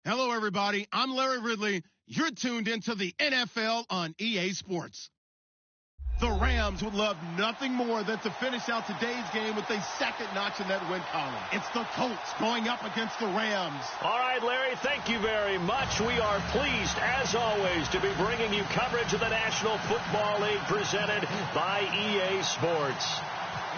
Hello, everybody. I'm Larry Ridley. You're tuned into the NFL on EA Sports. The Rams would love nothing more than to finish out today's game with a second notch in that win column. It's the Colts going up against the Rams. All right, Larry, thank you very much. We are pleased, as always, to be bringing you coverage of the National Football League presented by EA Sports.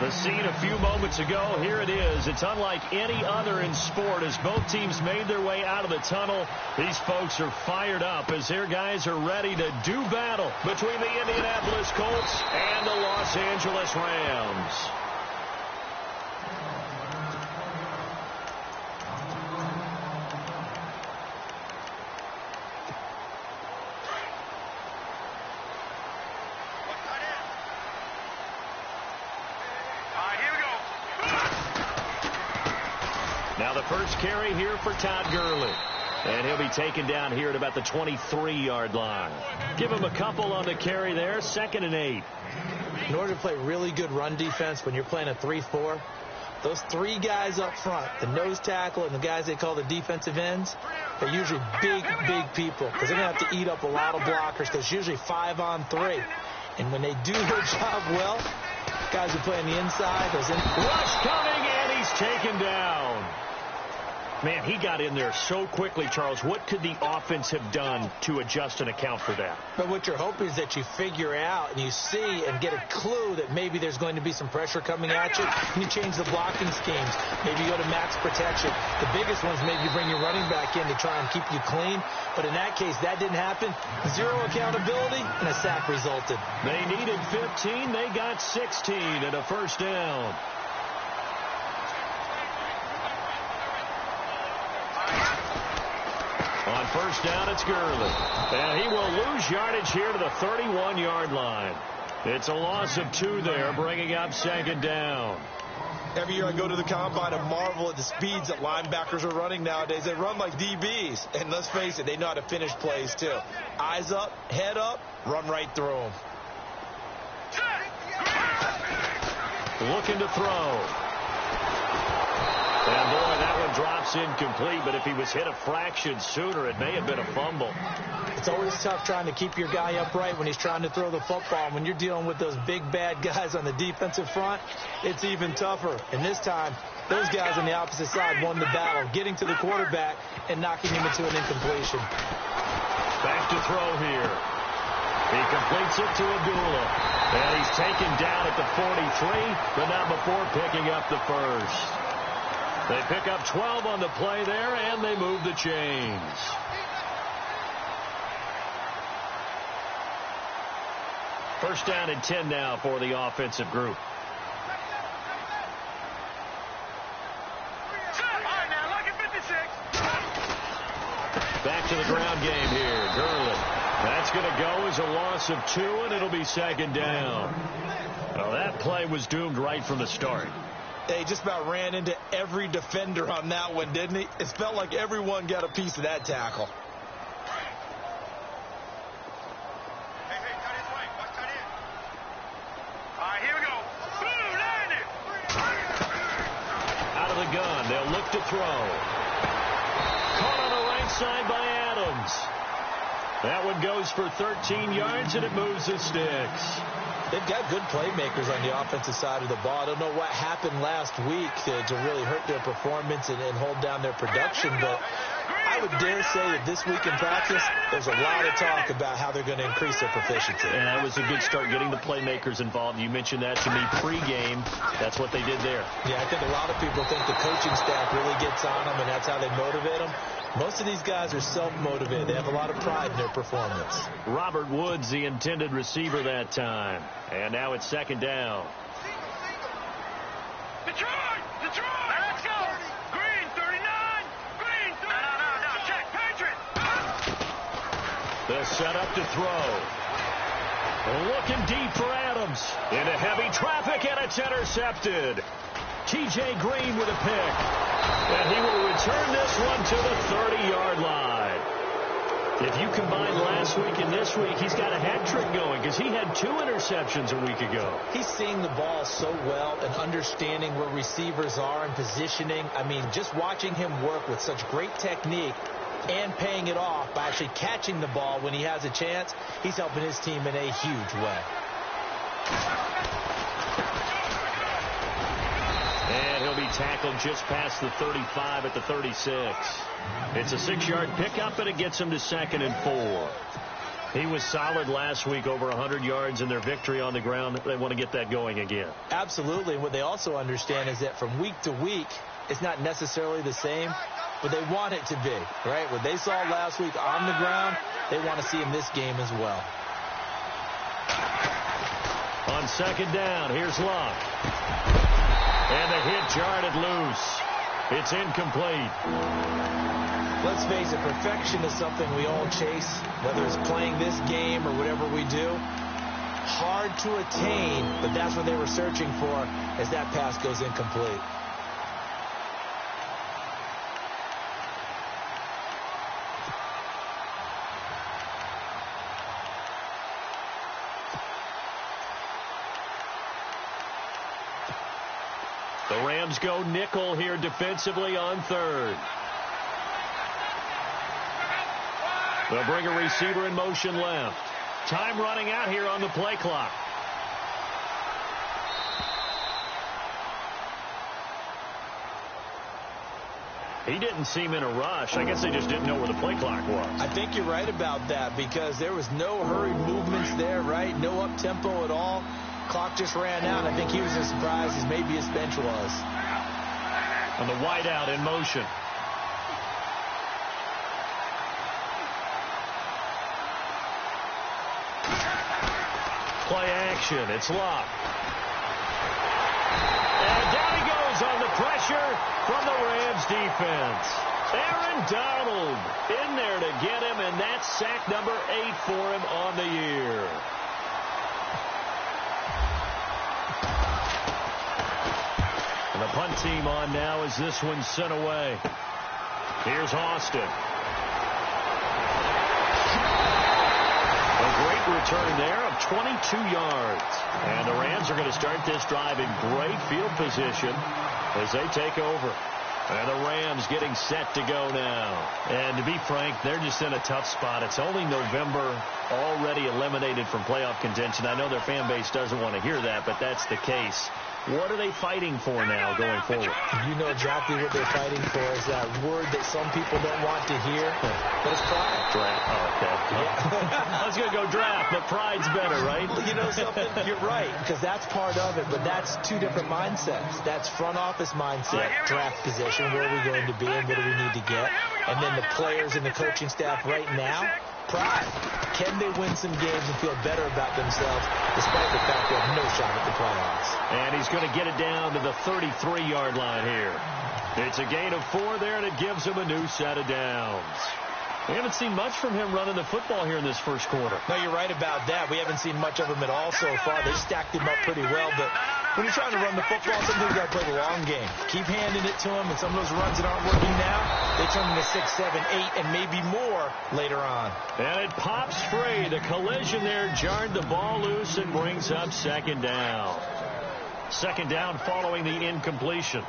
The scene a few moments ago, here it is. It's unlike any other in sport as both teams made their way out of the tunnel. These folks are fired up as their guys are ready to do battle between the Indianapolis Colts and the Los Angeles Rams. Now the first carry here for Todd Gurley. And he'll be taken down here at about the 23-yard line. Give him a couple on the carry there, 2nd and 8. In order to play really good run defense when you're playing a 3-4, those three guys up front, the nose tackle and the guys they call the defensive ends, they're usually big people because they're going to have to eat up a lot of blockers because it's usually 5-on-3. And when they do their job well, guys who play on the inside, those rush coming, and he's taken down. Man, he got in there so quickly, Charles. What could the offense have done to adjust and account for that? But what you're hoping is that you figure out and you see and get a clue that maybe there's going to be some pressure coming at you. And you change the blocking schemes. Maybe you go to max protection. The biggest ones, maybe you bring your running back in to try and keep you clean. But in that case, that didn't happen. Zero accountability, and a sack resulted. They needed 15. They got 16 and a first down. On first down, it's Gurley. And he will lose yardage here to the 31-yard line. It's a loss of 2 there, bringing up 2nd down. Every year I go to the combine and marvel at the speeds that linebackers are running nowadays. They run like DBs. And let's face it, they know how to finish plays, too. Eyes up, head up, run right through them. Looking to throw. And, boy, that one drops incomplete, but if he was hit a fraction sooner, it may have been a fumble. It's always tough trying to keep your guy upright when he's trying to throw the football. When you're dealing with those big, bad guys on the defensive front, it's even tougher. And this time, those guys on the opposite side won the battle, getting to the quarterback and knocking him into an incompletion. Back to throw here. He completes it to Abdullah. And he's taken down at the 43, but not before picking up the first. They pick up 12 on the play there, and they move the chains. First down and 10 now for the offensive group. Back to the ground game here. Gurley. That's going to go as a loss of 2, and it'll be 2nd down. Well, that play was doomed right from the start. They just about ran into every defender on that one, didn't he? It felt like everyone got a piece of that tackle. All right, here we go. Boom, landed. Out of the gun, they'll look to throw. Caught on the right side by Adams. That one goes for 13 yards, and it moves the sticks. They've got good playmakers on the offensive side of the ball. I don't know what happened last week to really hurt their performance and hold down their production, but I would dare say that this week in practice, there's a lot of talk about how they're going to increase their proficiency. And that was a good start, getting the playmakers involved. You mentioned that to me pregame. That's what they did there. Yeah, I think a lot of people think the coaching staff really gets on them, and that's how they motivate them. Most of these guys are self-motivated. They have a lot of pride in their performance. Robert Woods, the intended receiver that time. And now it's 2nd down. Detroit! Let's go! Green, 39! Green, 39! No, check, Patriot! The setup to throw. Looking deep for Adams. Into heavy traffic, and it's intercepted. T.J. Green with a pick. And he will return this one to the 30-yard line. If you combine last week and this week, he's got a hat trick going because he had 2 interceptions a week ago. He's seeing the ball so well and understanding where receivers are and positioning. I mean, just watching him work with such great technique, and paying it off by actually catching the ball when he has a chance. He's helping his team in a huge way. And he'll be tackled just past the 35 at the 36. It's a 6-yard pickup, and it gets him to 2nd and 4. He was solid last week, over 100 yards in their victory on the ground. They want to get that going again. Absolutely. And what they also understand is that from week to week, it's not necessarily the same, but they want it to be, right? What they saw last week on the ground, they want to see in this game as well. On 2nd down, here's Luck. And the hit jarred it loose. It's incomplete. Let's face it, perfection is something we all chase, whether it's playing this game or whatever we do. Hard to attain, but that's what they were searching for as that pass goes incomplete. The Rams go nickel here defensively on 3rd. They'll bring a receiver in motion left. Time running out here on the play clock. He didn't seem in a rush. I guess they just didn't know where the play clock was. I think you're right about that because there was no hurried movements there, right? No up-tempo at all. Clock just ran out. I think he was as surprised as maybe his bench was. On the wideout in motion. Play action. It's Luck. And down he goes on the pressure from the Rams defense. Aaron Donald in there to get him, and that's sack number 8 for him on the year. And the punt team on now as this one's sent away. Here's Austin. A great return there of 22 yards. And the Rams are going to start this drive in great field position as they take over. And the Rams getting set to go now. And to be frank, they're just in a tough spot. It's only November, already eliminated from playoff contention. I know their fan base doesn't want to hear that, but that's the case. What are they fighting for now going forward? You know exactly what they're fighting for is that word that some people don't want to hear, but it's pride. Draft. Oh, okay. Yeah. I was going to go draft, but pride's better, right? Well, you know something? You're right, because that's part of it, but that's two different mindsets. That's front office mindset, draft position, where are we going to be and what do we need to get? And then the players and the coaching staff right now, pride. Can they win some games and feel better about themselves despite the fact they have no shot at the playoffs? And he's going to get it down to the 33-yard line here. It's a gain of 4 there, and it gives him a new set of downs. We haven't seen much from him running the football here in this first quarter. No, you're right about that. We haven't seen much of him at all so far. They stacked him up pretty well, but when you're trying to run the football, sometimes you got to play the long game. Keep handing it to him, and some of those runs that aren't working now, they turn into 6, 7, 8, and maybe more later on. And it pops free. The collision there jarred the ball loose and brings up 2nd down. 2nd down following the incompletion.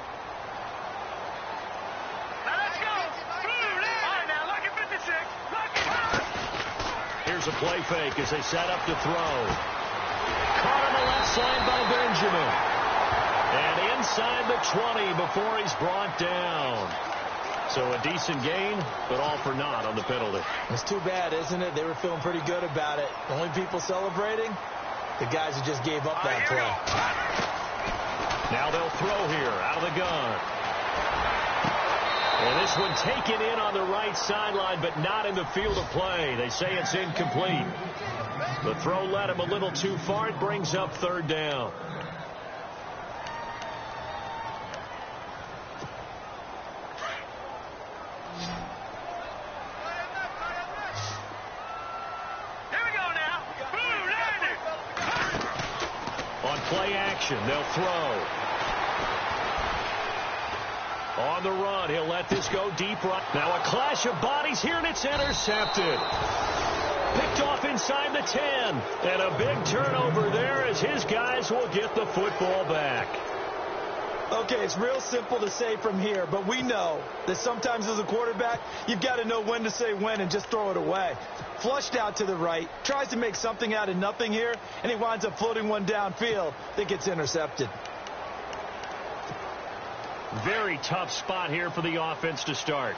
Here's a play fake as they set up to throw. Caught on the left side by Benjamin. And inside the 20 before he's brought down. So a decent gain, but all for naught on the penalty. It's too bad, isn't it? They were feeling pretty good about it. The only people celebrating, the guys who just gave up that play. Now they'll throw here out of the gun. And this one taken in on the right sideline, but not in the field of play. They say it's incomplete. The throw led him a little too far. It brings up 3rd down. Here we go now. On play action, they'll throw. On the run, he'll let this go deep right. Now a clash of bodies here, and it's intercepted. Picked off inside the 10. And a big turnover there as his guys will get the football back. Okay, it's real simple to say from here, but we know that sometimes as a quarterback, you've got to know when to say when and just throw it away. Flushed out to the right, tries to make something out of nothing here, and he winds up floating one downfield that gets intercepted. Very tough spot here for the offense to start.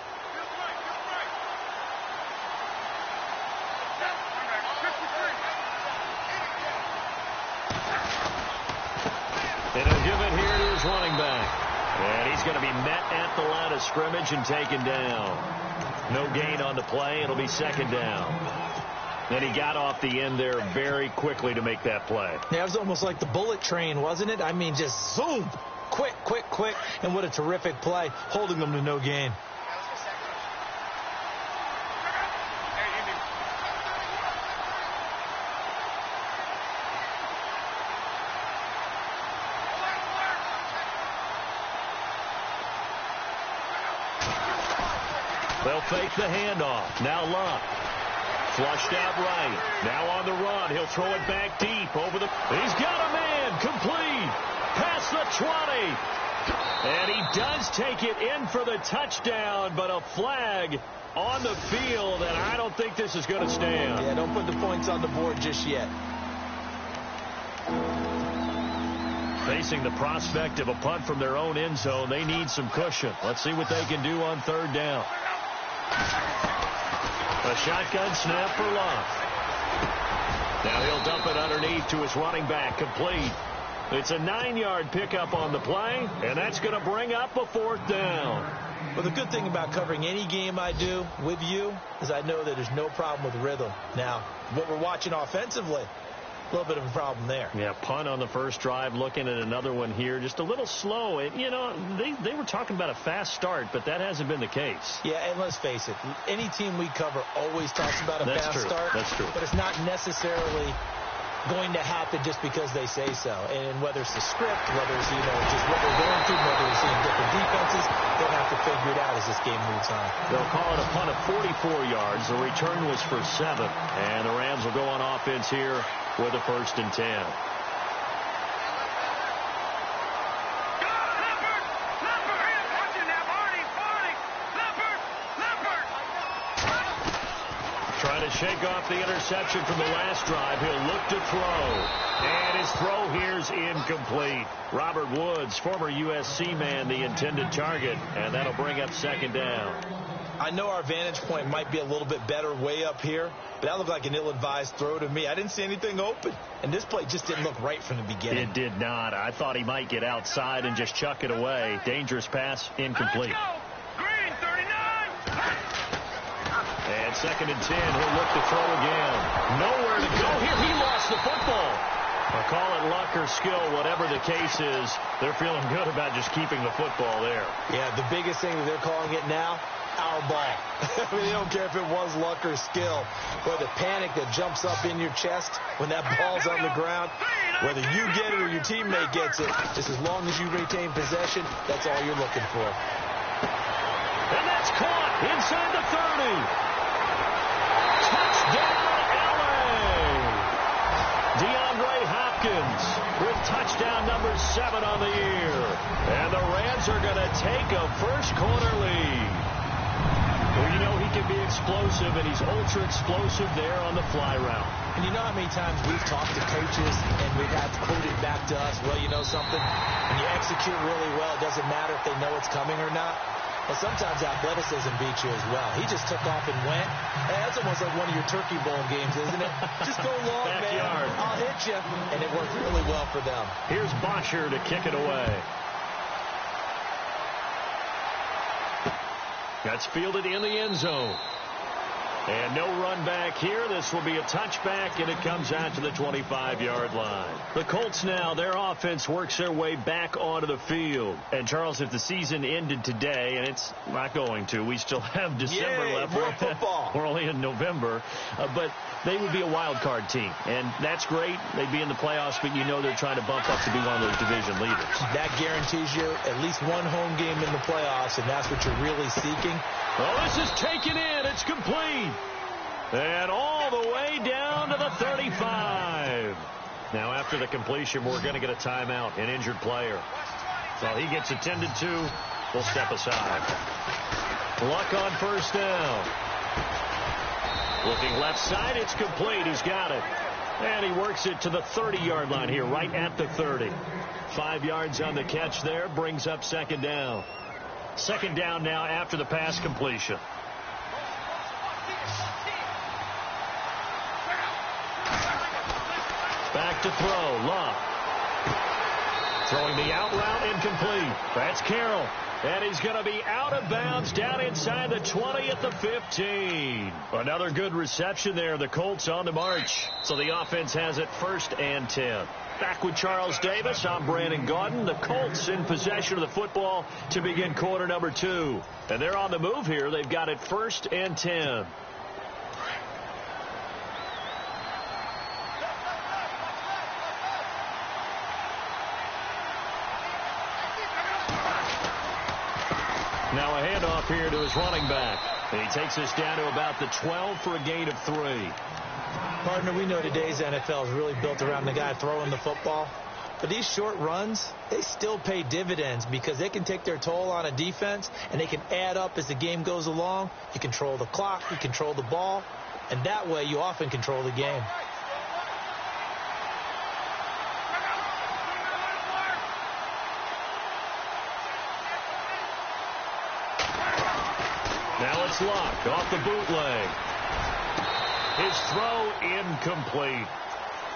And he'll give it here to his running back. And he's going to be met at the line of scrimmage and taken down. No gain on the play. It'll be second down. And he got off the end there very quickly to make that play. Yeah, it was almost like the bullet train, wasn't it? I mean, just zoom. Quick, quick, quick. And what a terrific play, holding them to no gain. They'll fake the handoff. Now Luck. Flushed out right. Now on the run. He'll throw it back deep over the... He's got a man. Complete. Past the 20. And he does take it in for the touchdown, but a flag on the field, and I don't think this is going to stand. Yeah, don't put the points on the board just yet. Facing the prospect of a punt from their own end zone, they need some cushion. Let's see what they can do on third down. A shotgun snap for Luck. Now he'll dump it underneath to his running back. Complete. It's a 9-yard pickup on the play, and that's going to bring up a fourth down. Well, the good thing about covering any game I do with you is I know that there's no problem with rhythm. Now, what we're watching offensively, a little bit of a problem there. Yeah, punt on the first drive, looking at another one here. Just a little slow. You know, they were talking about a fast start, but that hasn't been the case. Yeah, and let's face it, any team we cover always talks about a fast start. That's true. But it's not necessarily going to happen just because they say so. And whether it's the script, whether it's, just what they're going through, whether they're seeing different defenses, they'll have to figure it out as this game moves on. They'll call it a punt of 44 yards. The return was for 7. And the Rams will go on offense here with a 1st and 10. Trying to shake off the interception from the last drive. He'll look to throw. And his throw here's incomplete. Robert Woods, former USC man, the intended target. And that'll bring up 2nd down. I know our vantage point might be a little bit better way up here, but that looked like an ill-advised throw to me. I didn't see anything open, and this play just didn't look right from the beginning. It did not. I thought he might get outside and just chuck it away. Dangerous pass, incomplete. Green, 39. And 2nd and 10. He'll look to throw again. Nowhere to go here. He lost the football. I'll call it luck or skill, whatever the case is. They're feeling good about just keeping the football there. Yeah, the biggest thing that they're calling it now, our ball. I mean, they don't care if it was luck or skill. Or the panic that jumps up in your chest when that ball's on the ground. Whether you get it or your teammate gets it, just as long as you retain possession, that's all you're looking for. And that's caught inside the 30. Touchdown, LA! DeAndre Hopkins with touchdown number 7 on the year. And the Rams are going to take a first-quarter lead. Well, you know he can be explosive, and he's ultra-explosive there on the fly route. And you know how many times we've talked to coaches and we've had quoted back to us, well, you know something? When you execute really well, it doesn't matter if they know it's coming or not. Well, sometimes athleticism beats you as well. He just took off and went. Hey, that's almost like one of your Turkey Bowl games, isn't it? Just go long, Backyard. man. I'll hit you. And it worked really well for them. Here's Bosher to kick it away. That's fielded in the end zone. And no run back here. This will be a touchback, and it comes out to the 25-yard line. The Colts now, their offense works their way back onto the field. And, Charles, if the season ended today, and it's not going to, we still have December left. More football. We're only in November. But they would be a wild card team. And that's great. They'd be in the playoffs, but you know they're trying to bump up to be one of those division leaders. That guarantees you at least one home game in the playoffs, and that's what you're really seeking. Oh, this is taken in. It's complete. And all the way down to the 35. Now, after the completion, we're going to get a timeout, an injured player. So he gets attended to. We'll step aside. Luck on first down. Looking left side, it's complete. He's got it. And he works it to the 30-yard line here, right at the 30. 5 yards on the catch there, brings up second down. Second down now after the pass completion. Back to throw, Luck. Throwing the out route, incomplete. That's Carroll. And he's going to be out of bounds down inside the 20 at the 15. Another good reception there. The Colts on the march. So the offense has it 1st and 10. Back with Charles Davis. I'm Brandon Gaudin. The Colts in possession of the football to begin quarter number 2. And they're on the move here. They've got it 1st and 10. Now a handoff here to his running back. And he takes us down to about the 12 for a gain of 3. Partner, we know today's NFL is really built around the guy throwing the football. But these short runs, they still pay dividends because they can take their toll on a defense and they can add up as the game goes along. You control the clock, you control the ball, and that way you often control the game. Now it's Luck off the bootleg. His throw incomplete.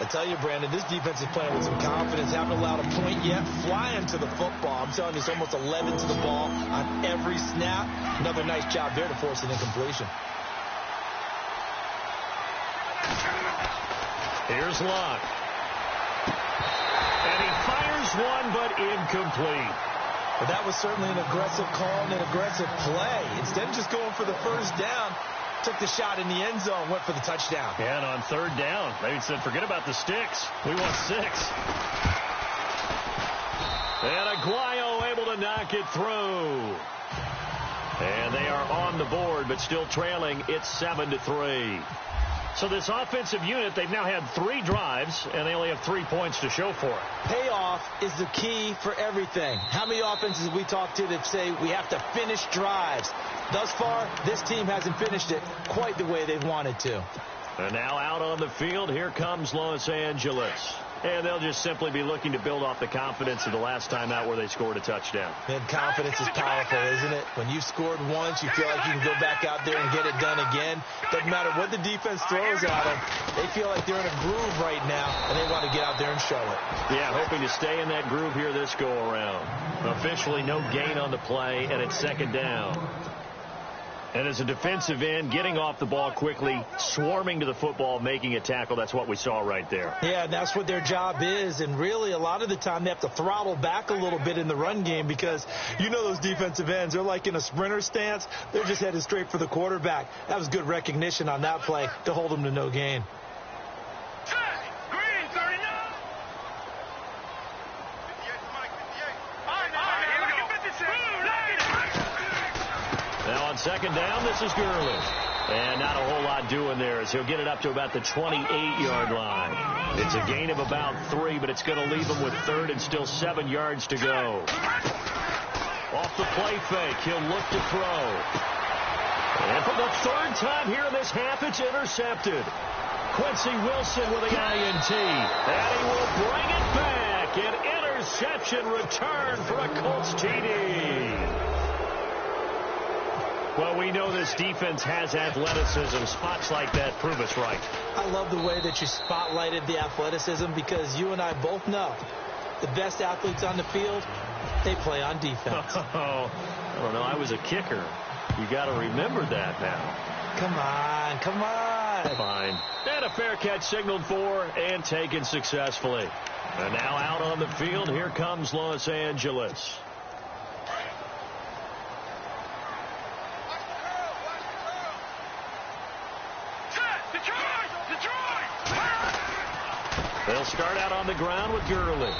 I tell you, Brandon, this defense is playing with some confidence. Haven't allowed a point yet. Flying to the football. I'm telling you, it's almost 11 to the ball on every snap. Another nice job there to force an incompletion. Here's Luck. And he fires one, but incomplete. Well, that was certainly an aggressive call and an aggressive play. Instead of just going for the first down, took the shot in the end zone, went for the touchdown. Yeah, and on 3rd down, they said, forget about the sticks. We want 6. And Aguayo able to knock it through. And they are on the board, but still trailing. It's 7-3. So this offensive unit, they've now had 3 drives, and they only have 3 points to show for it. Payoff is the key for everything. How many offenses we talk to that say we have to finish drives? Thus far, this team hasn't finished it quite the way they've wanted to. And now out on the field, here comes Los Angeles. And they'll just simply be looking to build off the confidence of the last time out where they scored a touchdown. And confidence is powerful, isn't it? When you've scored once, you feel like you can go back out there and get it done again. Doesn't matter what the defense throws at them. They feel like they're in a groove right now, and they want to get out there and show it. Yeah, hoping to stay in that groove here this go-around. Officially no gain on the play, and it's 2nd down. And as a defensive end, getting off the ball quickly, swarming to the football, making a tackle, that's what we saw right there. Yeah, and that's what their job is. And really, a lot of the time, they have to throttle back a little bit in the run game because you know those defensive ends, they're like in a sprinter stance. They're just headed straight for the quarterback. That was good recognition on that play to hold them to no gain. Now on 2nd down, this is Gurley. And not a whole lot doing there as he'll get it up to about the 28-yard line. It's a gain of about 3, but it's going to leave him with 3rd and still 7 yards to go. Off the play fake, he'll look to throw. And for the 3rd time here in this half, it's intercepted. Quincy Wilson with the INT. And he will bring it back. An interception return for a Colts TD. Well, we know this defense has athleticism. Spots like that prove us right. I love the way that you spotlighted the athleticism because you and I both know the best athletes on the field, they play on defense. Oh, I don't know. I was a kicker. You got to remember that now. Come on, come on. Fine. And a fair catch signaled for and taken successfully. And now out on the field, here comes Los Angeles. They'll start out on the ground with Gurley.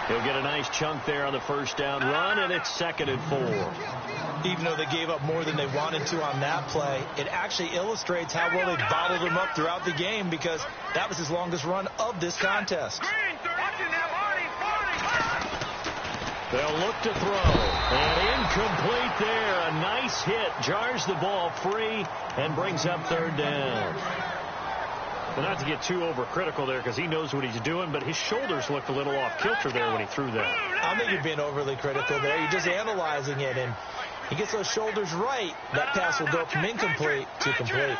He'll get a nice chunk there on the 1st down run, and it's 2nd and 4. Even though they gave up more than they wanted to on that play, it actually illustrates how well they bottled him up throughout the game because that was his longest run of this contest. They'll look to throw. And incomplete there. A nice hit. Jars the ball free and brings up third down. Well, not to get too overcritical there because he knows what he's doing, but his shoulders looked a little off kilter there when he threw that. I think you're being overly critical there. You're just analyzing it, and he gets those shoulders right. That pass will go from incomplete to complete.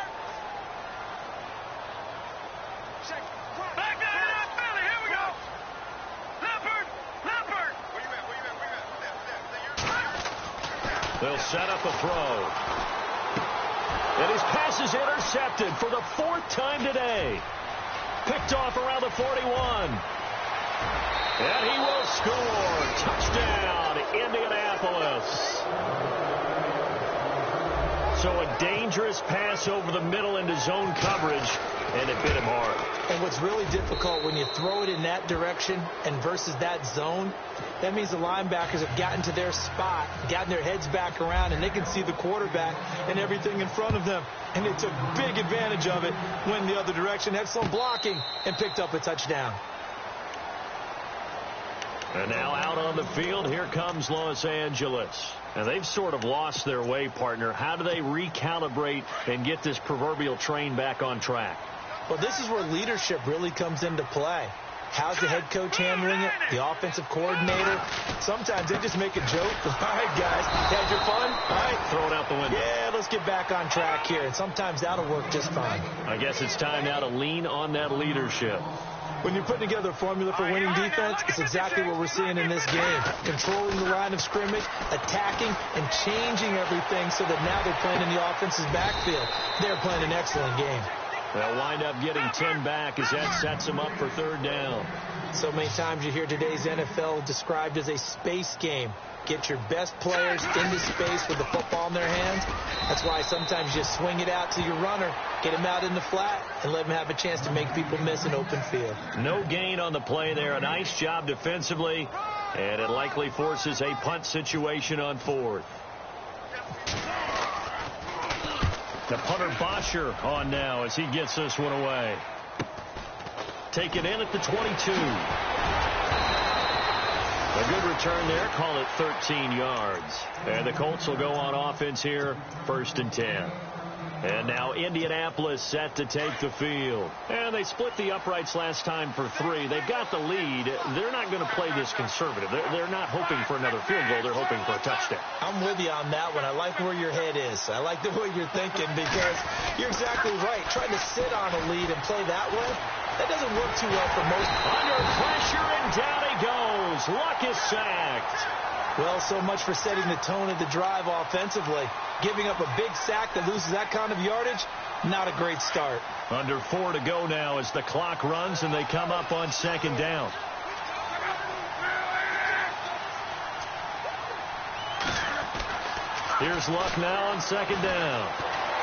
They'll set up a throw. And his pass is intercepted for the fourth time today. Picked off around the 41. And he will score. Touchdown, Indianapolis. So a dangerous pass over the middle into zone coverage, and it bit him hard. And what's really difficult when you throw it in that direction and versus that zone, that means the linebackers have gotten to their spot, gotten their heads back around, and they can see the quarterback and everything in front of them. And they took big advantage of it, went the other direction, excellent blocking, and picked up a touchdown. And now out on the field, here comes Los Angeles. And they've sort of lost their way, partner. How do they recalibrate and get this proverbial train back on track? Well, this is where leadership really comes into play. How's the head coach handling it? The offensive coordinator? Sometimes they just make a joke. All right, guys, had your fun? All right. Throw it out the window. Yeah, let's get back on track here. And sometimes that'll work just fine. I guess it's time now to lean on that leadership. When you're putting together a formula for winning defense, it's exactly what we're seeing in this game. Controlling the line of scrimmage, attacking, and changing everything so that now they're playing in the offense's backfield. They're playing an excellent game. They'll wind up getting 10 back as that sets them up for third down. So many times you hear today's NFL described as a space game. Get your best players into space with the football in their hands. That's why sometimes you swing it out to your runner, get him out in the flat, and let him have a chance to make people miss an open field. No gain on the play there. A nice job defensively, and it likely forces a punt situation on fourth. The punter Bosher on now as he gets this one away. Taken in at the 22. A good return there. Call it 13 yards. And the Colts will go on offense here, 1st and 10. And now Indianapolis set to take the field. And they split the uprights last time for 3. They've got the lead. They're not going to play this conservative. They're not hoping for another field goal. They're hoping for a touchdown. I'm with you on that one. I like where your head is. I like the way you're thinking because you're exactly right. Trying to sit on a lead and play that way, that doesn't work too well for most. Under pressure, and down he goes. Luck is sacked. Well, so much for setting the tone of the drive offensively. Giving up a big sack that loses that kind of yardage, not a great start. Under 4 to go now as the clock runs and they come up on 2nd down. Here's Luck now on 2nd down.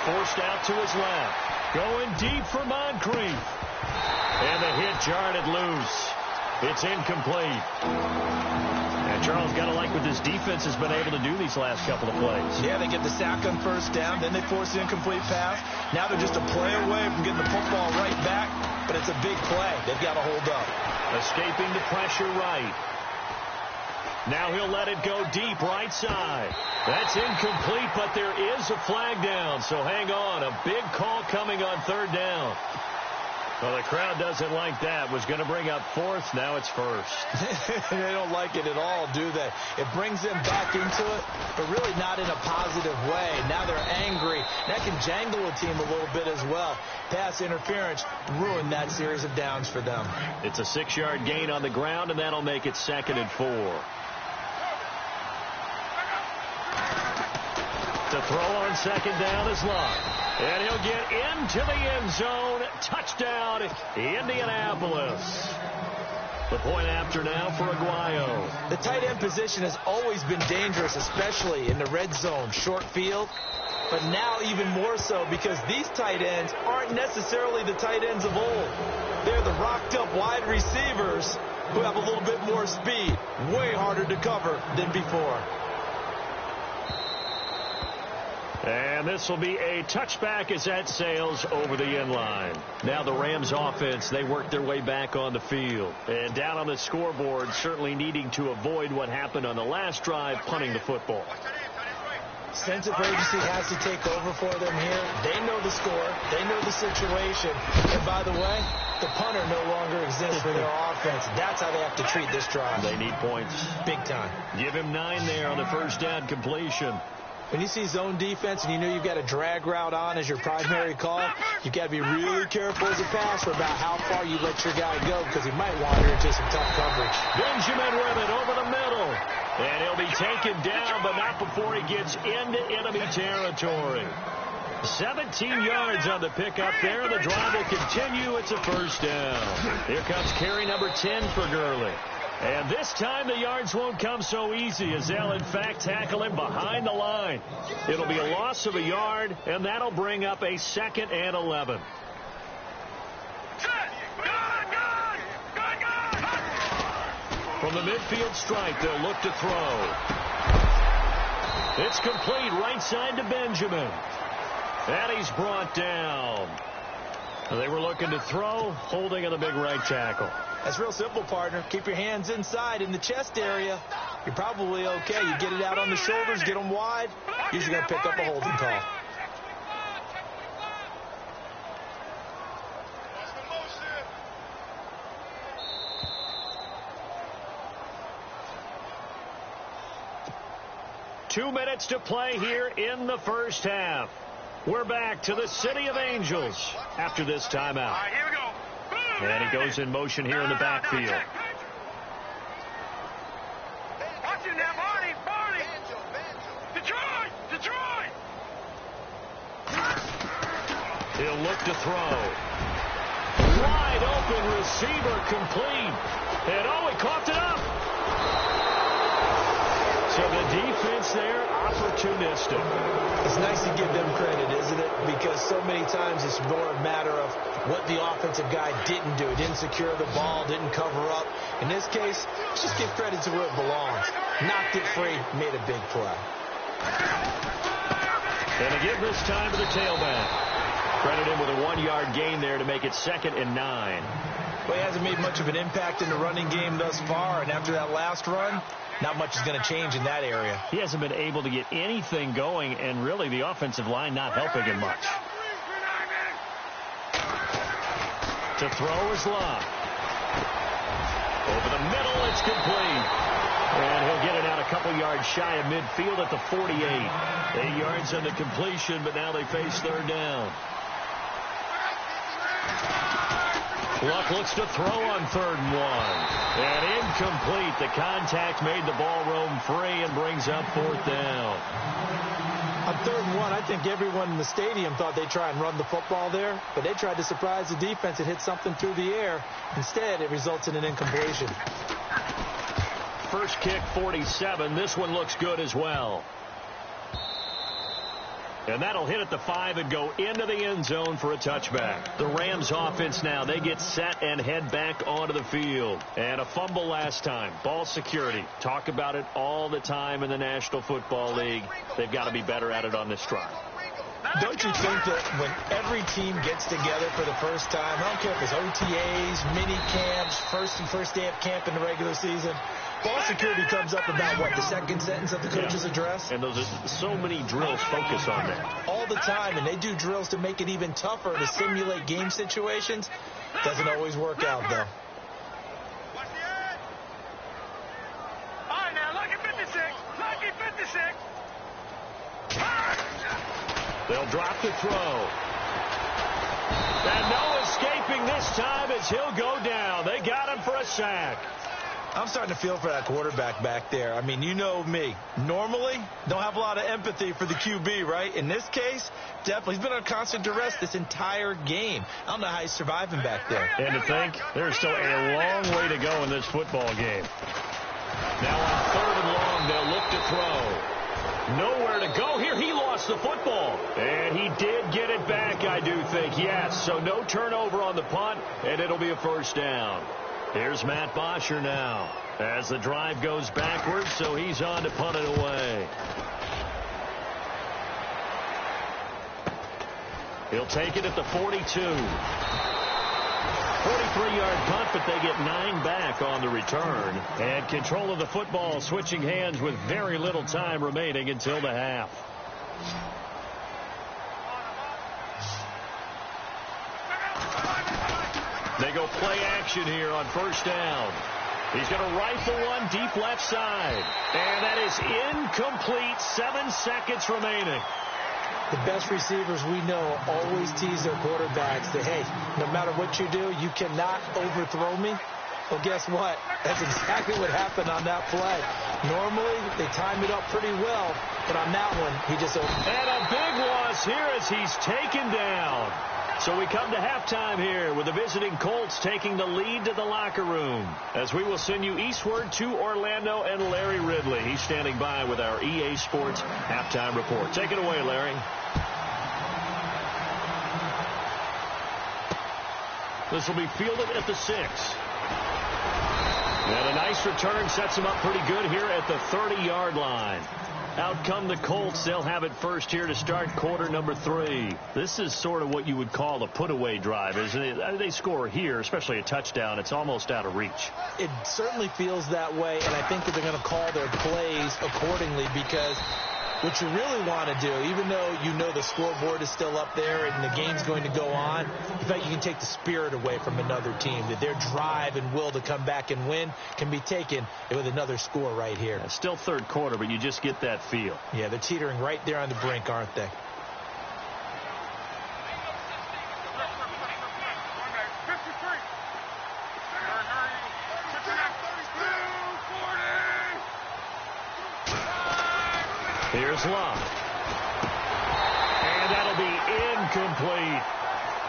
Forced out to his left. Going deep for Moncrief. And the hit jarred it loose. It's incomplete. And Charles, got to like what this defense has been able to do these last couple of plays. Yeah, they get the sack on 1st down, then they force the incomplete pass. Now they're just a play away from getting the football right back, but it's a big play. They've got to hold up. Escaping the pressure right. Now he'll let it go deep right side. That's incomplete, but there is a flag down, so hang on. A big call coming on 3rd down. Well, the crowd doesn't like that. Was going to bring up 4th. Now it's 1st. They don't like it at all, do they? It brings them back into it, but really not in a positive way. Now they're angry. That can jangle a team a little bit as well. Pass interference ruined that series of downs for them. It's a 6-yard gain on the ground, and that'll make it 2nd and 4. To throw on 2nd down is Luck. And he'll get into the end zone. Touchdown, Indianapolis. The point after now for Aguayo. The tight end position has always been dangerous, especially in the red zone, short field. But now even more so because these tight ends aren't necessarily the tight ends of old. They're the rocked-up wide receivers who have a little bit more speed. Way harder to cover than before. And this will be a touchback as that sails over the end line. Now the Rams offense, they work their way back on the field. And down on the scoreboard, certainly needing to avoid what happened on the last drive, punting the football. Sense of urgency has to take over for them here. They know the score. They know the situation. And by the way, the punter no longer exists for their offense. That's how they have to treat this drive. They need points. Big time. Give him 9 there on the first down completion. When you see zone defense and you know you've got a drag route on as your primary call, you've got to be really careful as a passer about how far you let your guy go because he might wander into some tough coverage. Benjamin with it over the middle. And he'll be taken down, but not before he gets into enemy territory. 17 yards on the pickup there. The drive will continue. It's a first down. Here comes carry number 10 for Gurley. And this time the yards won't come so easy as they'll, in fact, tackle him behind the line. It'll be a loss of a yard, and that'll bring up a 2nd and 11. From the midfield strike, they'll look to throw. It's complete right side to Benjamin. And he's brought down. They were looking to throw, holding in the big right tackle. That's real simple, partner. Keep your hands inside in the chest area. You're probably okay. You get it out on the shoulders, get them wide. Usually going to pick up a holding call. Two minutes to play here in the first half. We're back to the City of Angels after this timeout. All right, here we go. And he goes in motion here in the backfield. Watch it now, Barney. Detroit. He'll look to throw. Wide open receiver complete. And he coughed it up. So the defense there, opportunistic. It's nice to give them credit, isn't it? Because so many times it's more a matter of what the offensive guy didn't do. Didn't secure the ball, didn't cover up. In this case, let's just give credit to where it belongs. Knocked it free, made a big play. And again this time to the tailback. Credit him with a 1-yard gain there to make it 2nd and 9. Well, he hasn't made much of an impact in the running game thus far, and after that last run, not much is going to change in that area. He hasn't been able to get anything going, and really the offensive line not helping him much. To throw is Love. Over the middle, it's complete. And he'll get it out a couple yards shy of midfield at the 48. 8 yards on the completion, but now they face 3rd down. Luck looks to throw on 3rd and 1. And incomplete. The contact made the ball roam free and brings up 4th down. On 3rd and 1, I think everyone in the stadium thought they'd try and run the football there, but they tried to surprise the defense and hit something through the air. Instead, it results in an incompletion. First kick, 47. This one looks good as well. And that'll hit at the 5 and go into the end zone for a touchback. The Rams offense now, they get set and head back onto the field. And a fumble last time. Ball security. Talk about it all the time in the National Football League. They've got to be better at it on this drive. Don't you think that when every team gets together for the first time, I don't care if it's OTAs, mini camps, first day of camp in the regular season, ball security comes up about, what, the second sentence of the coach's address? And those are so many drills focus on that. All the time, and they do drills to make it even tougher to simulate game situations. Doesn't always work out, though. All right, now, lucky 56. Lucky 56. They'll drop the throw. And no escaping this time as he'll go down. They got him for a sack. I'm starting to feel for that quarterback back there. I mean, you know me. Normally, don't have a lot of empathy for the QB, right? In this case, definitely. He's been on constant duress this entire game. I don't know how he's surviving back there. And to think, there's still a long way to go in this football game. Now on 3rd and long, they'll look to throw. Nowhere to go here. He lost the football. And he did get it back, I do think. Yes, so no turnover on the punt, and it'll be a first down. Here's Matt Bosher now as the drive goes backwards, so he's on to punt it away. He'll take it at the 42. 43-yard punt, but they get 9 back on the return. And control of the football switching hands with very little time remaining until the half. They go play action here on first down. He's going to rifle one deep left side. And that is incomplete. 7 seconds remaining. The best receivers we know always tease their quarterbacks that, hey, no matter what you do, you cannot overthrow me. Well, guess what? That's exactly what happened on that play. Normally, they time it up pretty well, but on that one, he just... And a big loss here as he's taken down. So we come to halftime here with the visiting Colts taking the lead to the locker room. As we will send you eastward to Orlando and Larry Ridley. He's standing by with our EA Sports halftime report. Take it away, Larry. This will be fielded at the 6. And a nice return sets him up pretty good here at the 30-yard line. Out come the Colts. They'll have it first here to start quarter number 3. This is sort of what you would call a put-away drive, isn't it? They score here, especially a touchdown. It's almost out of reach. It certainly feels that way, and I think that they're going to call their plays accordingly because what you really want to do, even though you know the scoreboard is still up there and the game's going to go on, in fact, you can take the spirit away from another team, that their drive and will to come back and win can be taken with another score right here. It's still third quarter, but you just get that feel. Yeah, they're teetering right there on the brink, aren't they? Here's Love. And that'll be incomplete.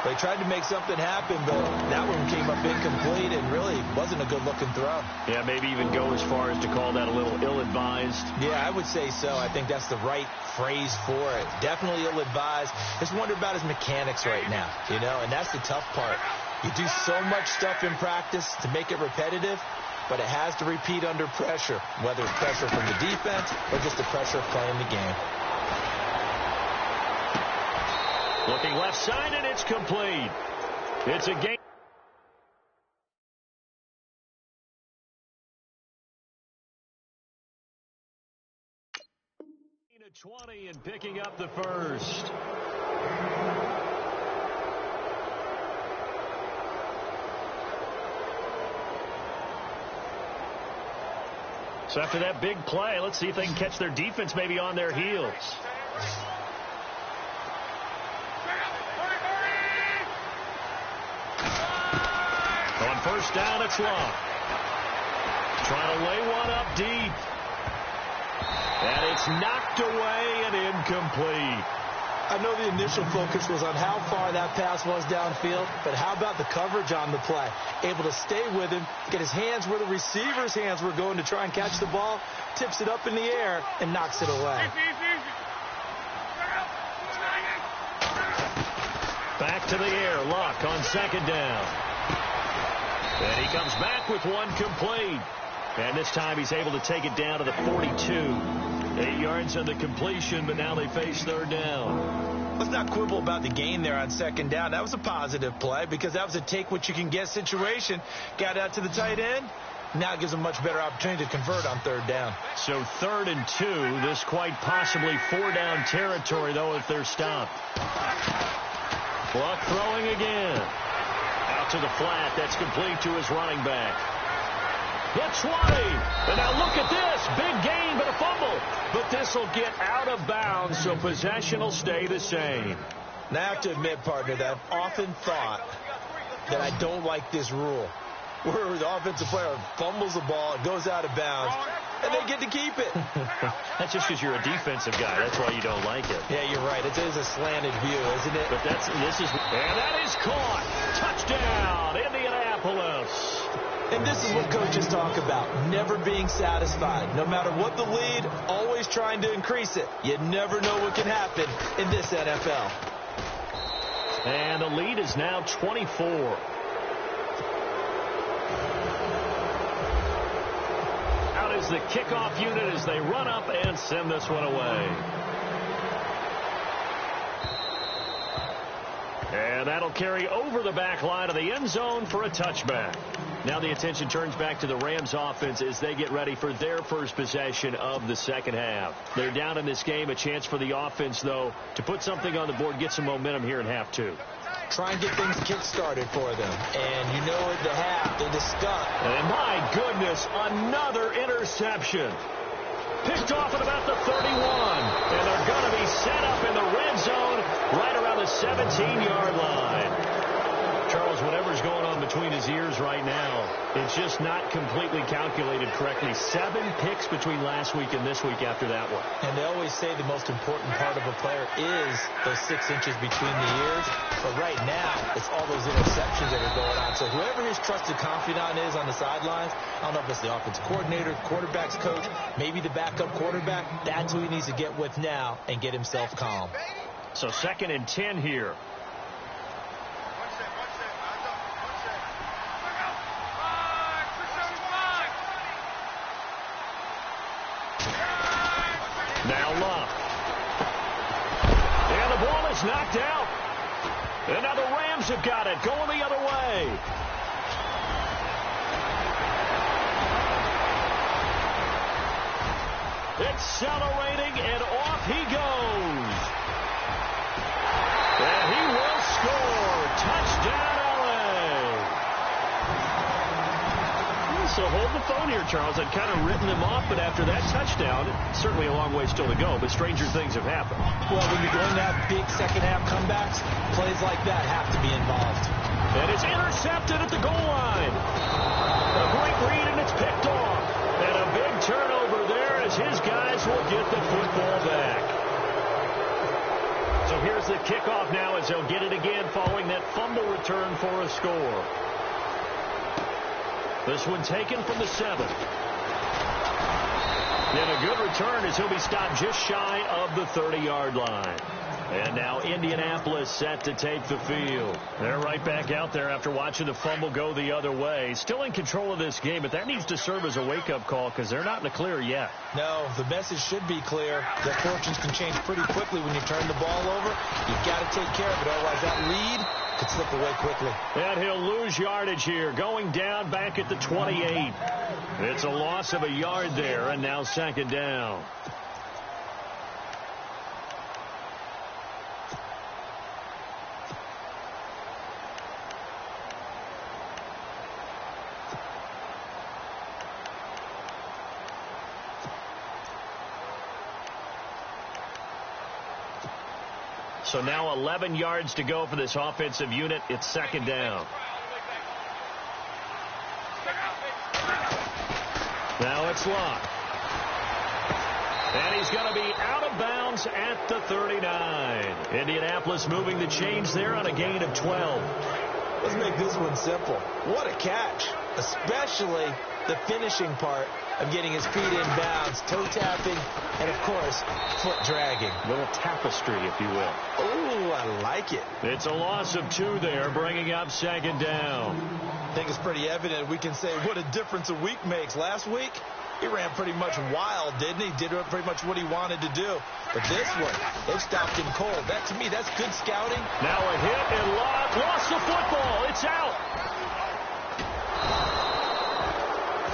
They tried to make something happen, but that one came up incomplete and really wasn't a good-looking throw. Yeah, maybe even go as far as to call that a little ill-advised. Yeah, I would say so. I think that's the right phrase for it. Definitely ill-advised. Just wonder about his mechanics right now, you know, and that's the tough part. You do so much stuff in practice to make it repetitive, but it has to repeat under pressure, whether it's pressure from the defense or just the pressure of playing the game. Looking left side, and it's complete. It's a game. 20 and picking up the first. So after that big play, let's see if they can catch their defense maybe on their heels. On first down, it's Love. Trying to lay one up deep. And it's knocked away and incomplete. I know the initial focus was on how far that pass was downfield, but how about the coverage on the play? Able to stay with him, get his hands where the receiver's hands were going to try and catch the ball, tips it up in the air, and knocks it away. Back to the air, Luck on second down. And he comes back with one complete. And this time he's able to take it down to the 42. 8 yards on the completion, but now they face third down. Let's not quibble about the gain there on second down. That was a positive play because that was a take-what-you-can-get situation. Got out to the tight end. Now it gives them a much better opportunity to convert on third down. So 3rd and 2. This quite possibly 4-down territory, though, if they're stopped. Luck throwing again. Out to the flat. That's complete to his running back. The 20. And now look at this. Big gain, but a fumble. But this will get out of bounds, so possession will stay the same. Now I have to admit, partner, that I've often thought that I don't like this rule, where the offensive player fumbles the ball, it goes out of bounds, and they get to keep it. That's just because you're a defensive guy. That's why you don't like it. Yeah, you're right. It is a slanted view, isn't it? But and that is caught. Touchdown, Indianapolis. And this is what coaches talk about, never being satisfied. No matter what the lead, always trying to increase it. You never know what can happen in this NFL. And the lead is now 24. Out is the kickoff unit as they run up and send this one away. And that'll carry over the back line of the end zone for a touchback. Now the attention turns back to the Rams offense as they get ready for their first possession of the second half. They're down in this game. A chance for the offense, though, to put something on the board, get some momentum here in half two. Try and get things kick-started for them. And you know at the half, they just stuck. And my goodness, another interception. Picked off at about the 31. And they're going to be set up in the red zone right around the 17-yard line. Charles, whatever's going on between his ears right now, it's just not completely calculated correctly. 7 picks between last week and this week after that one. And they always say the most important part of a player is those 6 inches between the ears. But right now, it's all those interceptions that are going on. So whoever his trusted confidant is on the sidelines, I don't know if it's the offensive coordinator, quarterback's coach, maybe the backup quarterback, that's who he needs to get with now and get himself calm. So 2nd and 10 here. Now Love. And the ball is knocked out. And now the Rams have got it, going the other way. Accelerating, and off he goes. And he will score. Touchdown, So hold the phone here, Charles. I'd kind of written them off, but after that touchdown, certainly a long way still to go, but stranger things have happened. Well, when you're going to have big second-half comebacks, plays like that have to be involved. And it's intercepted at the goal line. A great read, and it's picked off. And a big turnover there as his guys will get the football back. So here's the kickoff now as they'll get it again following that fumble return for a score. This one taken from the 7. And a good return as he'll be stopped just shy of the 30-yard line. And now Indianapolis set to take the field. They're right back out there after watching the fumble go the other way. Still in control of this game, but that needs to serve as a wake-up call because they're not in the clear yet. No, the message should be clear. Their fortunes can change pretty quickly when you turn the ball over. You've got to take care of it, otherwise that lead could slip away quickly. And he'll lose yardage here, going down back at the 28. It's a loss of a yard there, and now 2nd down. So now 11 yards to go for this offensive unit. It's 2nd down. Now it's Locke. And he's going to be out of bounds at the 39. Indianapolis moving the chains there on a gain of 12. Let's make this one simple. What a catch, especially the finishing part of getting his feet in bounds, toe tapping, and, of course, foot dragging. A little tapestry, if you will. Oh, I like it. It's a loss of 2 there, bringing up 2nd down. I think it's pretty evident we can say what a difference a week makes. Last week, he ran pretty much wild, didn't he? Did pretty much what he wanted to do. But this one, they've stopped him cold. That, to me, that's good scouting. Now a hit and Locke lost the football. It's out.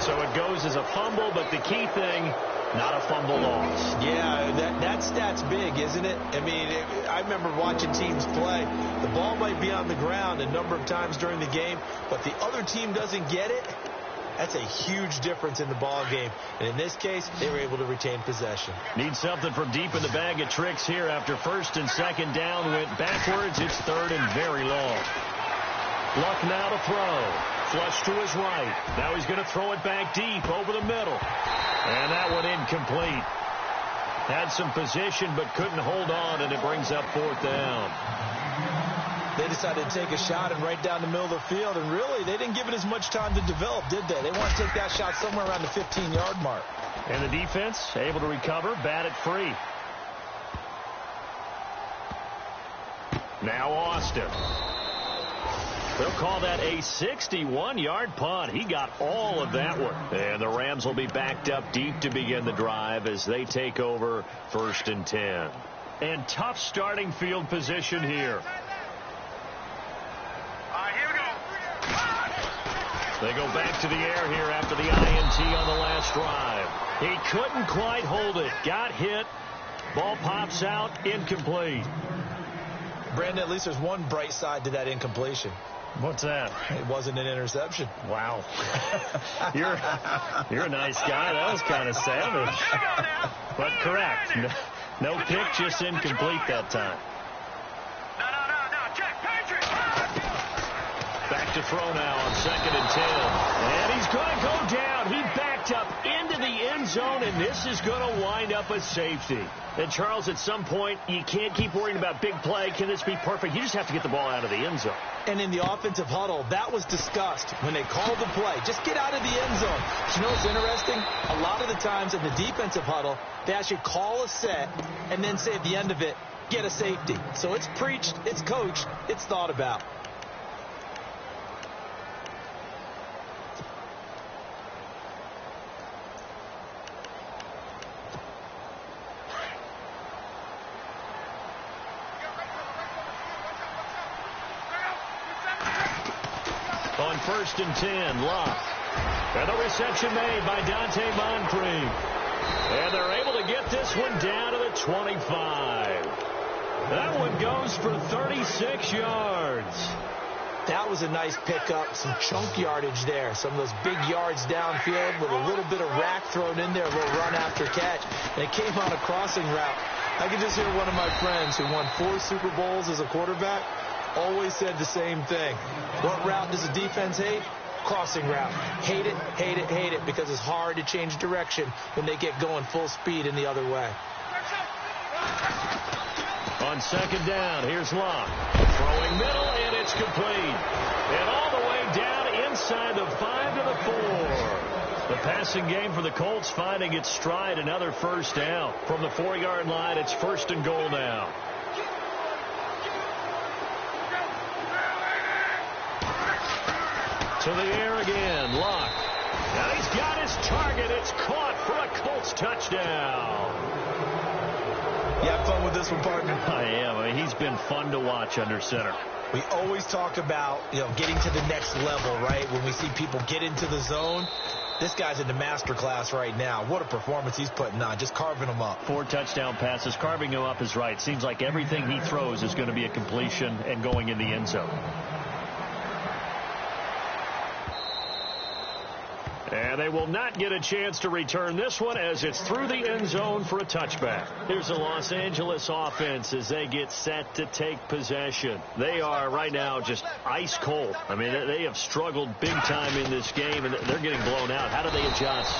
So it goes as a fumble, but the key thing, not a fumble loss. Yeah, that stat's big, isn't it? I mean, I remember watching teams play. The ball might be on the ground a number of times during the game, but the other team doesn't get it. That's a huge difference in the ball game. And in this case, they were able to retain possession. Need something from deep in the bag of tricks here after 1st and 2nd down went backwards. It's 3rd and very long. Luck now to throw. Flush to his right. Now he's going to throw it back deep over the middle. And that one incomplete. Had some position but couldn't hold on, and it brings up 4th down. They decided to take a shot and right down the middle of the field, and really, they didn't give it as much time to develop, did they? They want to take that shot somewhere around the 15-yard mark. And the defense able to recover, bat it free. Now Austin. They'll call that a 61-yard punt. He got all of that one. And the Rams will be backed up deep to begin the drive as they take over 1st and 10. And tough starting field position here. They go back to the air here after the INT on the last drive. He couldn't quite hold it. Got hit. Ball pops out. Incomplete. Brandon, at least there's one bright side to that incompletion. What's that? It wasn't an interception. Wow. You're a nice guy. That was kind of savage. But correct. No pick, just incomplete that time. Back to throw now on 2nd and 10. And he's going to go down. He backed up into the end zone, and this is going to wind up a safety. And, Charles, at some point, you can't keep worrying about big play. Can this be perfect? You just have to get the ball out of the end zone. And in the offensive huddle, that was discussed when they called the play. Just get out of the end zone. But you know what's interesting? A lot of the times in the defensive huddle, they actually call a set and then say at the end of it, get a safety. So it's preached, it's coached, it's thought about. On 1st and 10, Locke. And the reception made by Dante Moncrief. And they're able to get this one down to the 25. That one goes for 36 yards. That was a nice pickup, some chunk yardage there. Some of those big yards downfield with a little bit of rack thrown in there, a little run after catch. And it came on a crossing route. I can just hear one of my friends who won 4 Super Bowls as a quarterback always said the same thing. What route does the defense hate? Crossing route. Hate it, hate it, hate it, because it's hard to change direction when they get going full speed in the other way. On 2nd down, here's Locke. Throwing middle, and it's complete. And all the way down inside the 5 to the 4. The passing game for the Colts finding its stride. Another first down. From the 4-yard line, it's 1st and goal now. To the air again, Locke. Now he's got his target. It's caught for a Colts touchdown. You have fun with this one, partner? I am. I mean, he's been fun to watch under center. We always talk about, getting to the next level, right? When we see people get into the zone, this guy's in the master class right now. What a performance he's putting on, just carving them up. 4 touchdown passes. Carving him up is right. Seems like everything he throws is going to be a completion and going in the end zone. And they will not get a chance to return this one as it's through the end zone for a touchback. Here's the Los Angeles offense as they get set to take possession. They are right now just ice cold. I mean, they have struggled big time in this game, and they're getting blown out. How do they adjust?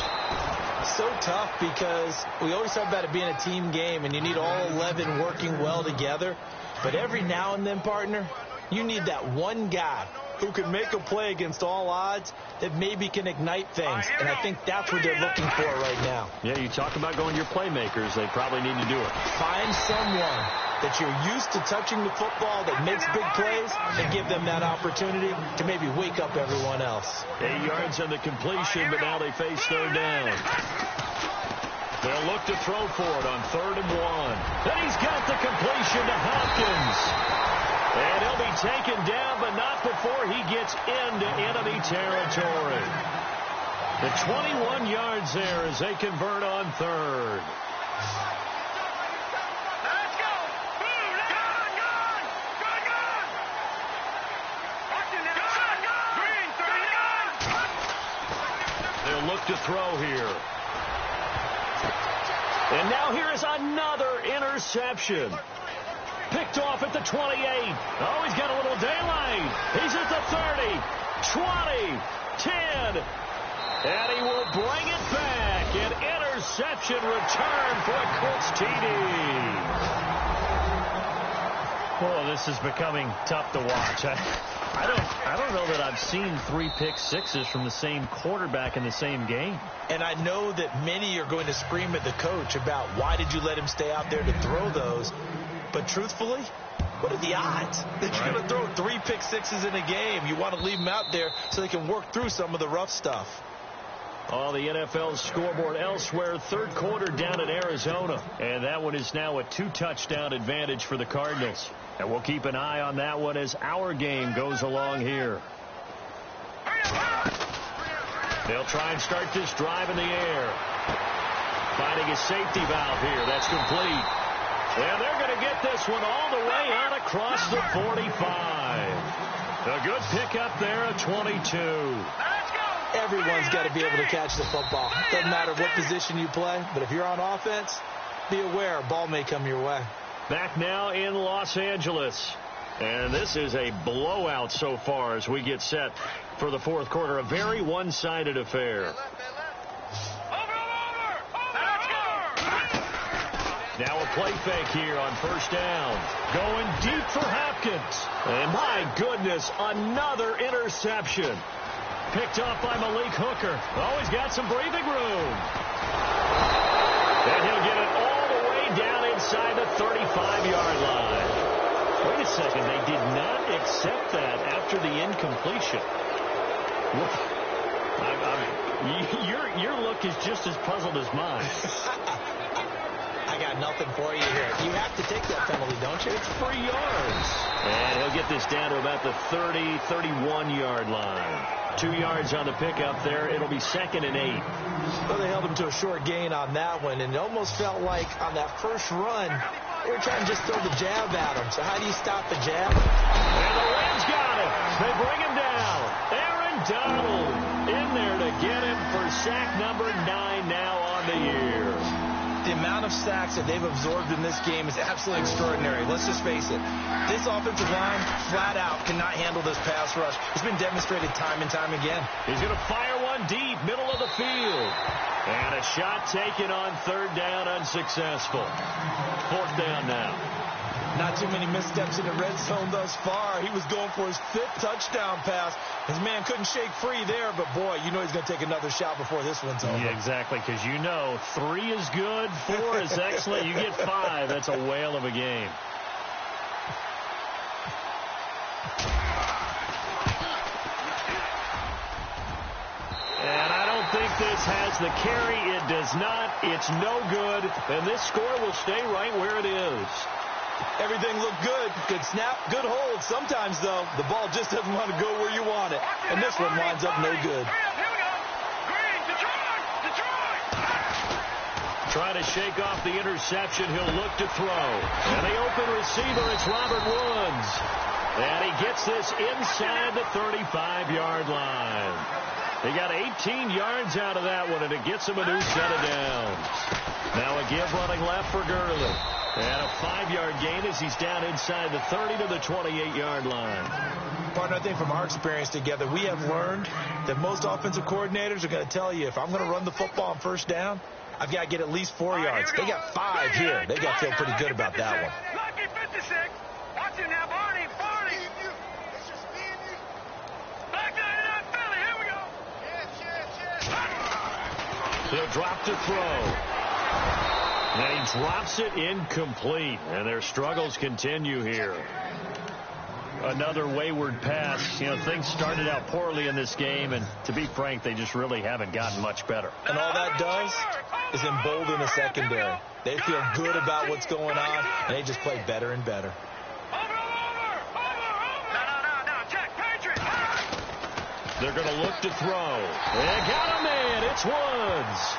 So tough because we always talk about it being a team game, and you need all 11 working well together. But every now and then, partner, you need that one guy who can make a play against all odds that maybe can ignite things. And I think that's what they're looking for right now. Yeah, you talk about going your playmakers. They probably need to do it. Find someone that you're used to touching the football that makes big plays and give them that opportunity to maybe wake up everyone else. 8 yards on the completion, but now they face 3rd down. They'll look to throw for it on 3rd and 1. Then he's got the completion to Hopkins. And he'll be taken down, but not before he gets into enemy territory. The 21 yards there as they convert on 3rd. Let's go. Boom. Green, 39. They'll look to throw here. And now here is another interception. Picked off at the 28. Oh, he's got a little daylight. He's at the 30, 20, 10. And he will bring it back. An interception return for a Colts TD. Oh, this is becoming tough to watch. I don't know that I've seen 3 pick-sixes from the same quarterback in the same game. And I know that many are going to scream at the coach about why did you let him stay out there to throw those. But truthfully, what are the odds that you're going to throw 3 pick-sixes in a game? You want to leave them out there so they can work through some of the rough stuff. Oh, the NFL's scoreboard elsewhere. 3rd quarter down in Arizona. And that one is now a 2-touchdown advantage for the Cardinals. And we'll keep an eye on that one as our game goes along here. They'll try and start this drive in the air. Finding a safety valve here. That's complete. And they're going to get this one all the way out across the 45. A good pickup there at 22. Everyone's got to be able to catch the football. Doesn't matter what position you play, but if you're on offense, be aware a ball may come your way. Back now in Los Angeles. And this is a blowout so far as we get set for the fourth quarter. A very one-sided affair. Now a play fake here on first down. Going deep for Hopkins. And my goodness, another interception. Picked off by Malik Hooker. Oh, he's got some breathing room. And he'll get it all the way down inside the 35-yard line. Wait a second, they did not accept that after the incompletion. Your look is just as puzzled as mine. I got nothing for you here. You have to take that penalty, don't you? It's 3 yards. And he'll get this down to about the 30, 31-yard line. 2 yards on the pickup there. It'll be 2nd and 8. Well, they held him to a short gain on that one, and it almost felt like on that first run, they were trying to just throw the jab at him. So how do you stop the jab? And the Rams got him. They bring him down. Aaron Donald in there to get him for sack number 9 now on the year. The amount of sacks that they've absorbed in this game is absolutely extraordinary. Let's just face it. This offensive line, flat out, cannot handle this pass rush. It's been demonstrated time and time again. He's going to fire one deep, middle of the field. And a shot taken on third down, unsuccessful. Fourth down now. Not too many missteps in the red zone thus far. He was going for his 5th touchdown pass. His man couldn't shake free there, but boy, you know he's going to take another shot before this one's over. Yeah, exactly, because you know 3 is good, 4 is excellent. You get 5, that's a whale of a game. And I don't think this has the carry. It does not. It's no good. And this score will stay right where it is. Everything looked good. Good snap, good hold. Sometimes, though, the ball just doesn't want to go where you want it. And this one winds up no good. Trying to shake off the interception. He'll look to throw. And the open receiver, it's Robert Woods. And he gets this inside the 35-yard line. He got 18 yards out of that one, and it gets him a new set of downs. Now a give running left for Gurley. And a 5-yard gain as he's down inside the 30 to the 28-yard line. Partner, I think from our experience together, we have learned that most offensive coordinators are going to tell you, if I'm going to run the football on first down, I've got to get at least 4 yards. They got 5 here. They got to feel pretty good about that one. Lucky 56. Watch him now, Barney. Back 99, Philly. Here we go. Yes. He'll drop to throw. And he drops it incomplete. And their struggles continue here. Another wayward pass. You know, things started out poorly in this game, and to be frank, they just really haven't gotten much better. And all that does is embolden the secondary. They feel good about what's going on, and they just play better and better. They're going to look to throw. They got a man. It's Woods.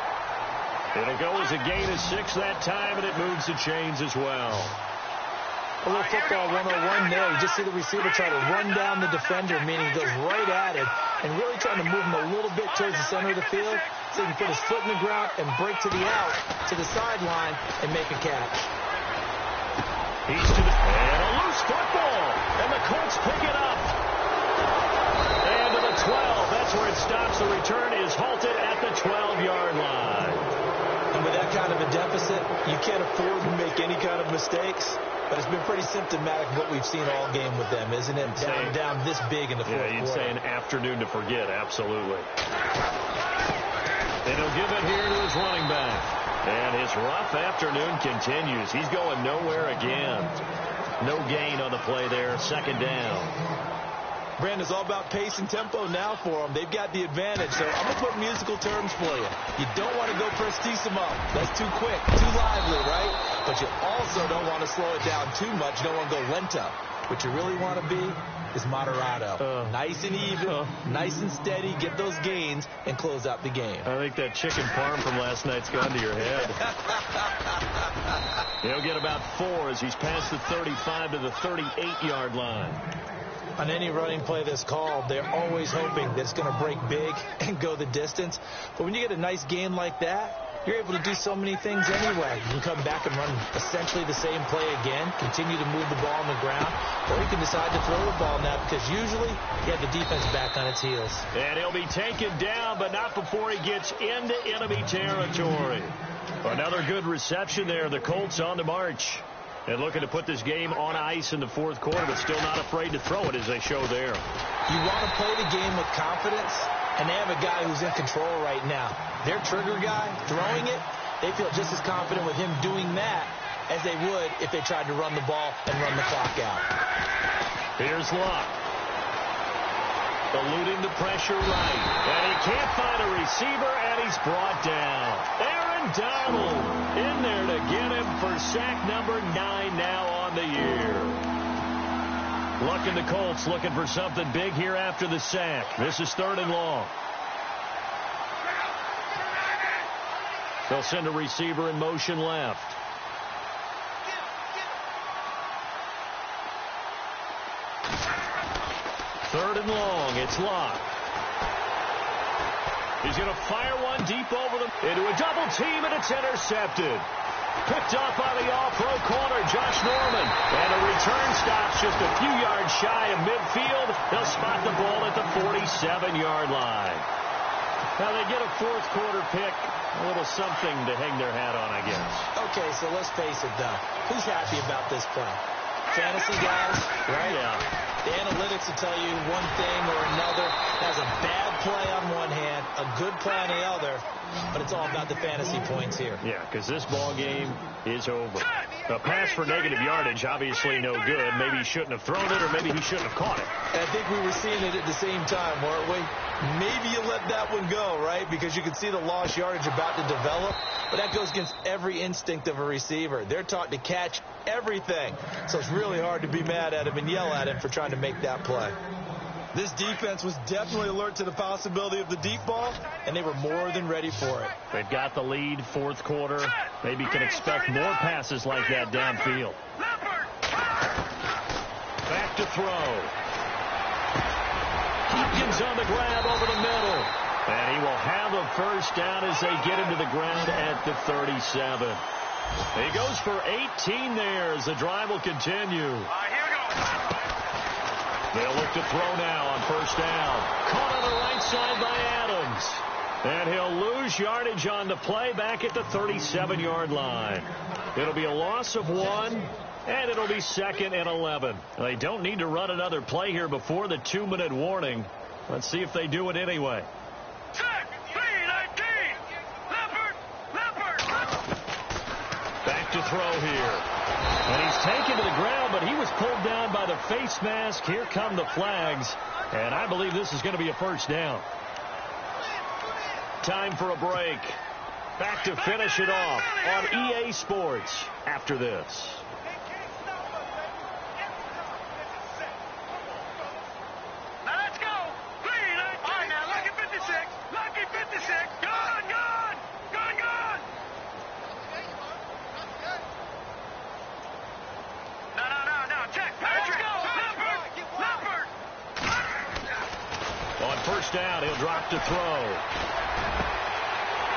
It'll go as a gain of 6 that time, and it moves the chains as well. A little football 101 there. You just see the receiver try to run down the defender, meaning he goes right at it, and really trying to move him a little bit towards the center of the field so he can put his foot in the ground and break to the out, to the sideline, and make a catch. He's to the... And a loose football. And the Colts pick it up. And to the 12. That's where it stops. The return is halted at the 12-yard line. And with that kind of a deficit, you can't afford to make any kind of mistakes. But it's been pretty symptomatic of what we've seen all game with them, isn't it? Down this big in the fourth quarter. Yeah, you'd say an afternoon to forget, absolutely. And he'll give it here to his running back. And his rough afternoon continues. He's going nowhere again. No gain on the play there, 2nd down. Brandon, it's all about pace and tempo now for them. They've got the advantage, so I'm going to put musical terms for you. You don't want to go prestissimo. That's too quick, too lively, right? But you also don't want to slow it down too much. You don't want to go lento. What you really want to be is Moderato. Nice and even, nice and steady, get those gains, and close out the game. I think that chicken parm from last night's gone to your head. He'll get about 4 as he's past the 35 to the 38-yard line. On any running play that's called, they're always hoping that it's going to break big and go the distance. But when you get a nice game like that, you're able to do so many things anyway. You can come back and run essentially the same play again, continue to move the ball on the ground, or you can decide to throw the ball now because usually you have the defense back on its heels. And he'll be taken down, but not before he gets into enemy territory. Another good reception there. The Colts on the march. And looking to put this game on ice in the fourth quarter, but still not afraid to throw it as they show there. You want to play the game with confidence, and they have a guy who's in control right now. Their trigger guy, throwing it, they feel just as confident with him doing that as they would if they tried to run the ball and run the clock out. Here's Luck. Eluding the pressure right. And he can't find a receiver, and he's brought down. Aaron Donald in there to get him for sack number 9 now on the year. Luck and the Colts looking for something big here after the sack. This is 3rd and long. They'll send a receiver in motion left. Third and long. It's Luck. He's going to fire one deep over them into a double team, and it's intercepted. Picked up by the all-pro corner, Josh Norman. And a return stops just a few yards shy of midfield. They'll spot the ball at the 47-yard line. Now they get a fourth quarter pick. A little something to hang their hat on, I guess. Okay, so let's face it, though. Who's happy about this play? Fantasy guys, right? Yeah. The analytics will tell you one thing or another. Has a bad play on one hand, a good play on the other, but it's all about the fantasy points here. Yeah, because this ball game is over. A pass for negative yardage, obviously no good. Maybe he shouldn't have thrown it, or maybe he shouldn't have caught it. And I think we were seeing it at the same time, weren't we? Maybe you let that one go, right? Because you can see the lost yardage about to develop, but that goes against every instinct of a receiver. They're taught to catch everything, so it's really hard to be mad at him and yell at him for trying to make that play. This defense was definitely alert to the possibility of the deep ball, and they were more than ready for it. They've got the lead, fourth quarter. Maybe can expect more passes like that downfield. Back to throw. Hopkins on the grab over the middle. And he will have a first down as they get him to the ground at the 37. He goes for 18 there as the drive will continue. They'll look to throw now on first down. Caught on the right side by Adams. And he'll lose yardage on the play back at the 37-yard line. It'll be a loss of 1, and it'll be 2nd and 11. They don't need to run another play here before the 2-minute warning. Let's see if they do it anyway. Back to throw here. And he's taken to the ground, but he was pulled down by the face mask. Here come the flags. And I believe this is going to be a first down. Time for a break. Back to finish it off on EA Sports after this. Now let's go. Green, all right, now lucky 56. Lucky 56. Gone. No. Check. Let's go. Leopard. On first down, he'll drop to throw.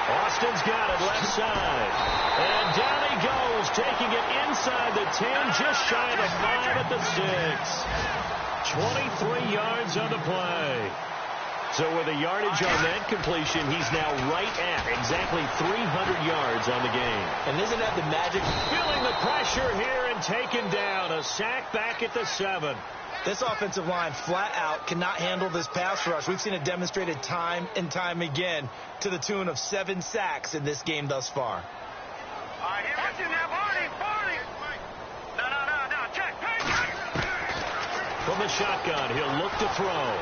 Austin's got it left side. And down he goes, taking it inside the 10, just shy of the 5 at the 6. 23 yards on the play. So with a yardage on that completion, he's now right at exactly 300 yards on the game. And isn't that the magic? Feeling the pressure here and taken down. A sack back at the 7. This offensive line flat out cannot handle this pass rush. We've seen it demonstrated time and time again to the tune of 7 sacks in this game thus far. All right, here we go. Barney. No. Check. From the shotgun, he'll look to throw.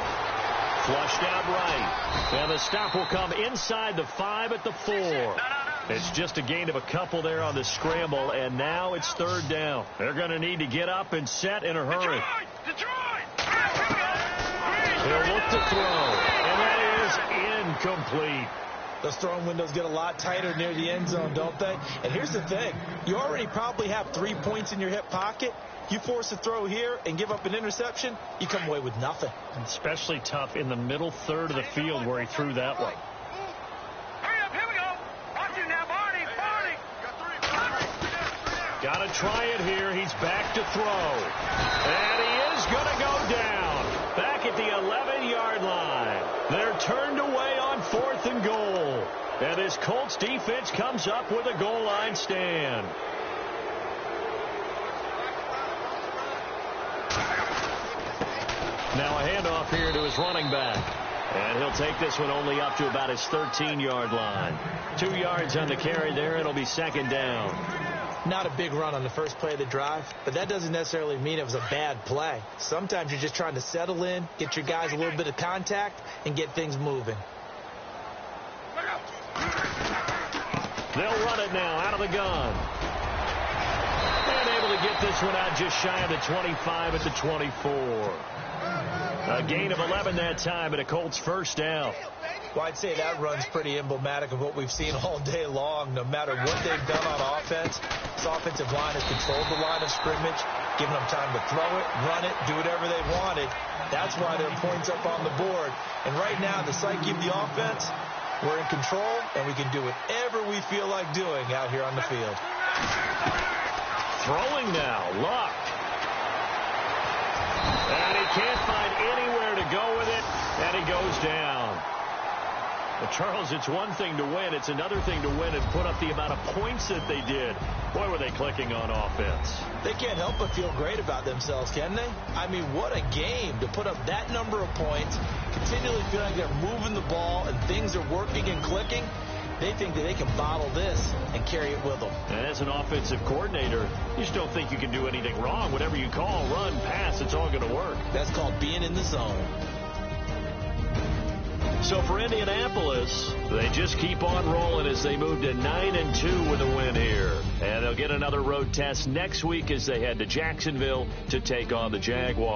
Flushed out right. And the stop will come inside the 5 at the 4. No. It's just a gain of a couple there on the scramble, and now it's third down. They're going to need to get up and set in a hurry. He'll look to throw, and that is incomplete. Those throwing windows get a lot tighter near the end zone, don't they? And here's the thing. You already probably have 3 points in your hip pocket. You force a throw here and give up an interception, you come away with nothing. Especially tough in the middle third of the field where he threw that one. Got to try it here. He's back to throw. And he is going to go down. Back at the 11-yard line. They're turned away on 4th and goal. And this Colts defense comes up with a goal line stand. Now a handoff here to his running back. And he'll take this one only up to about his 13-yard line. 2 yards on the carry there. It'll be second down. Not a big run on the first play of the drive, but that doesn't necessarily mean it was a bad play. Sometimes you're just trying to settle in, get your guys a little bit of contact, and get things moving. They'll run it now out of the gun. And able to get this one out just shy of the 25 at the 24. A gain of 11 that time, and a Colts first down. Well, I'd say that run's pretty emblematic of what we've seen all day long. No matter what they've done on offense, this offensive line has controlled the line of scrimmage, giving them time to throw it, run it, do whatever they wanted. That's why there are points up on the board. And right now, the psyche of the offense, we're in control, and we can do whatever we feel like doing out here on the field. Throwing now, Luck. And he can't find anywhere to go with it, and he goes down. Well, Charles, it's one thing to win. It's another thing to win and put up the amount of points that they did. Boy, were they clicking on offense. They can't help but feel great about themselves, can they? I mean, what a game to put up that number of points, continually feeling like they're moving the ball and things are working and clicking. They think that they can bottle this and carry it with them. And as an offensive coordinator, you just don't think you can do anything wrong. Whatever you call, run, pass, it's all going to work. That's called being in the zone. So for Indianapolis, they just keep on rolling as they move to 9-2 with a win here. And they'll get another road test next week as they head to Jacksonville to take on the Jaguars.